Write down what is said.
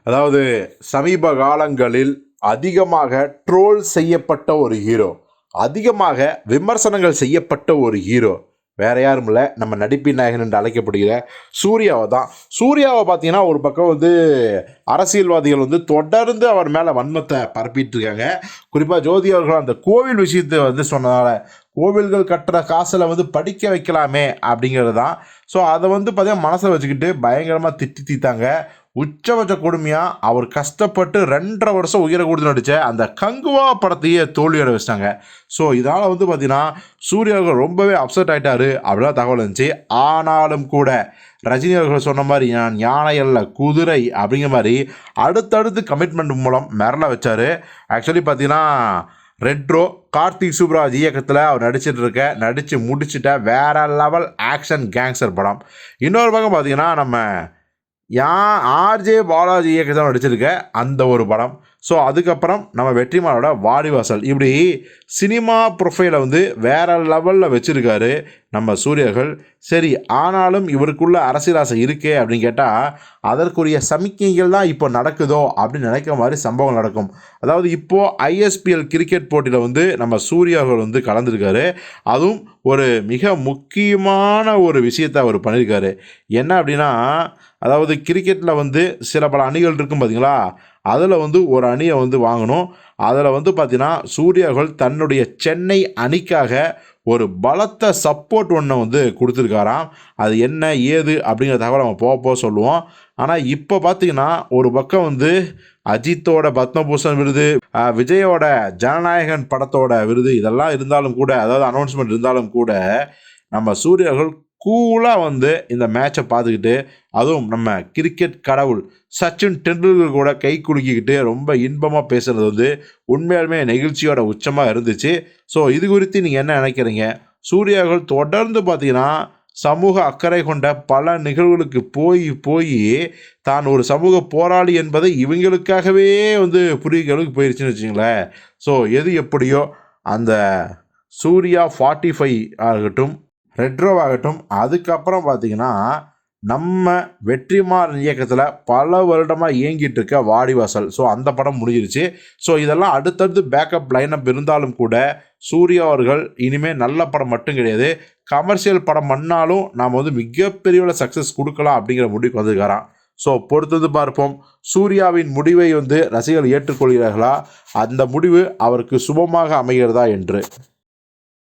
அதாவது சமீப காலங்களில் அதிகமாக ட்ரோல் செய்யப்பட்ட ஒரு ஹீரோ, அதிகமாக விமர்சனங்கள் செய்யப்பட்ட ஒரு ஹீரோ வேற யாரும் இல்லை, நம்ம நடிப்பின் நாயகன் என்று அழைக்கப்படுகிற சூர்யாவை தான். சூர்யாவை பார்த்தீங்கன்னா ஒரு பக்கம் அரசியல்வாதிகள் தொடர்ந்து அவர் மேலே வன்மத்தை பரப்பிட்டு இருக்காங்க. குறிப்பாக ஜோதி அவர்கள் அந்த கோவில் விஷயத்தை சொன்னதால கோவில்கள் கட்டுற காசில் படிக்க வைக்கலாமே அப்படிங்கிறது தான். ஸோ அதை பார்த்தீங்கன்னா மனசில் வச்சுக்கிட்டு பயங்கரமாக தீத்தாங்க. உச்சபட்ச கொடுமையாக அவர் கஷ்டப்பட்டு 2.5 வருஷம் உயிரை கொடுத்து நடித்த அந்த கங்குவா படத்தையே தோல்வியோட வச்சிட்டாங்க. ஸோ இதனால் பார்த்தீங்கன்னா சூர்யாவுக்கு ரொம்பவே அப்செட் ஆகிட்டாரு அப்படிலாம் தகவல் இருந்துச்சு. ஆனாலும் கூட ரஜினி அவர்கள் சொன்ன மாதிரி நான் யானை அல்ல குதிரை அப்படிங்கிற மாதிரி அடுத்தடுத்து கமிட்மெண்ட் மூலம் மிரள வச்சார். ஆக்சுவலி பார்த்தீங்கன்னா ரெட்ரோ கார்த்திக் சுப்ராஜ் இயக்கத்தில் அவர் நடித்து முடிச்சுட்ட வேற லெவல் ஆக்ஷன் கேங்ஸ்டர் படம். இன்னொரு பக்கம் பார்த்தீங்கன்னா நம்ம ஆர்ஜே பாலாஜி இயக்கத்தில் நடிச்சிருக்க அந்த ஒரு படம். ஸோ அதுக்கப்புறம் நம்ம வெற்றிமாறனோட வாடிவாசல், இப்படி சினிமா ப்ரொஃபைலை வேற லெவலில் வச்சுருக்காரு நம்ம சூர்யார்கள். சரி, ஆனாலும் இவருக்குள்ள அரசியல் ஆசை இருக்கே அப்படின்னு கேட்டால் அதற்குரிய சமிக்கைகள் தான் இப்போ நடக்குதோ அப்படின்னு நினைக்கிற மாதிரி சம்பவங்கள் நடக்கும். அதாவது இப்போது ஐஎஸ்பிஎல் கிரிக்கெட் போட்டியில் நம்ம சூர்யார்கள் கலந்துருக்காரு. அதுவும் ஒரு மிக முக்கியமான ஒரு விஷயத்தை அவர் பண்ணியிருக்காரு. என்ன அப்படின்னா, அதாவது கிரிக்கெட்டில் சில பல அணிகள் இருக்கும் பார்த்தீங்களா, அதில் ஒரு அணியை வாங்கணும். அதில் பார்த்தீங்கன்னா சூர்யார்கள் தன்னுடைய சென்னை அணிக்காக ஒரு பலத்த சப்போர்ட் ஒன்று கொடுத்துருக்காராம். அது என்ன ஏது அப்படிங்கிற தகவல் நம்ம போக சொல்லுவோம். ஆனால் இப்போ பார்த்தீங்கன்னா ஒரு பக்கம் அஜித்தோட பத்மபூஷன் விருது, விஜயோட ஜனநாயகன் படத்தோட விருது இதெல்லாம் இருந்தாலும் கூட, அதாவது அனௌன்ஸ்மெண்ட் இருந்தாலும் கூட, நம்ம சூர்யார்கள் கூலாக இந்த மேட்சை பார்த்துக்கிட்டு, அதுவும் நம்ம கிரிக்கெட் கடவுள் சச்சின் டெண்டுல்கர் கூட கை குலுக்கிக்கிட்டு ரொம்ப இன்பமாக பேசுகிறது உண்மையாலுமே நெகிழ்ச்சியோட உச்சமாக இருந்துச்சு. ஸோ இது குறித்து நீங்கள் என்ன நினைக்கிறீங்க? சூர்யார்கள் தொடர்ந்து பார்த்தீங்கன்னா சமூக அக்கறை கொண்ட பல நிகழ்வுகளுக்கு போய் தான் ஒரு சமூக போராளி என்பதை இவங்களுக்காகவே புரிகிறதுக்கு போயிடுச்சுன்னு வச்சுங்களேன். ஸோ எது எப்படியோ அந்த சூர்யா 45 ஆகட்டும், ரெட்ரோவாகட்டும், அதுக்கப்புறம் பார்த்திங்கன்னா நம்ம வெற்றிமாறன் இயக்கத்தில் பல வருடமாக இயங்கிட்டு இருக்க வாடிவாசல், ஸோ அந்த படம் முடிஞ்சிருச்சு. ஸோ இதெல்லாம் அடுத்தடுத்து பேக்கப் லைனப் இருந்தாலும் கூட சூர்யா அவர்கள் இனிமேல் நல்ல படம் மட்டும் கிடையாது, கமர்ஷியல் படம் பண்ணாலும் நாம் மிகப்பெரிய சக்ஸஸ் கொடுக்கலாம் அப்படிங்கிற முடிவுக்கு வந்துருக்காராம். ஸோ பொறுத்தது பார்ப்போம். சூர்யாவின் முடிவை ரசிகர்கள் ஏற்றுக்கொள்கிறார்களா, அந்த முடிவு அவருக்கு சுபமாக அமைகிறதா என்று.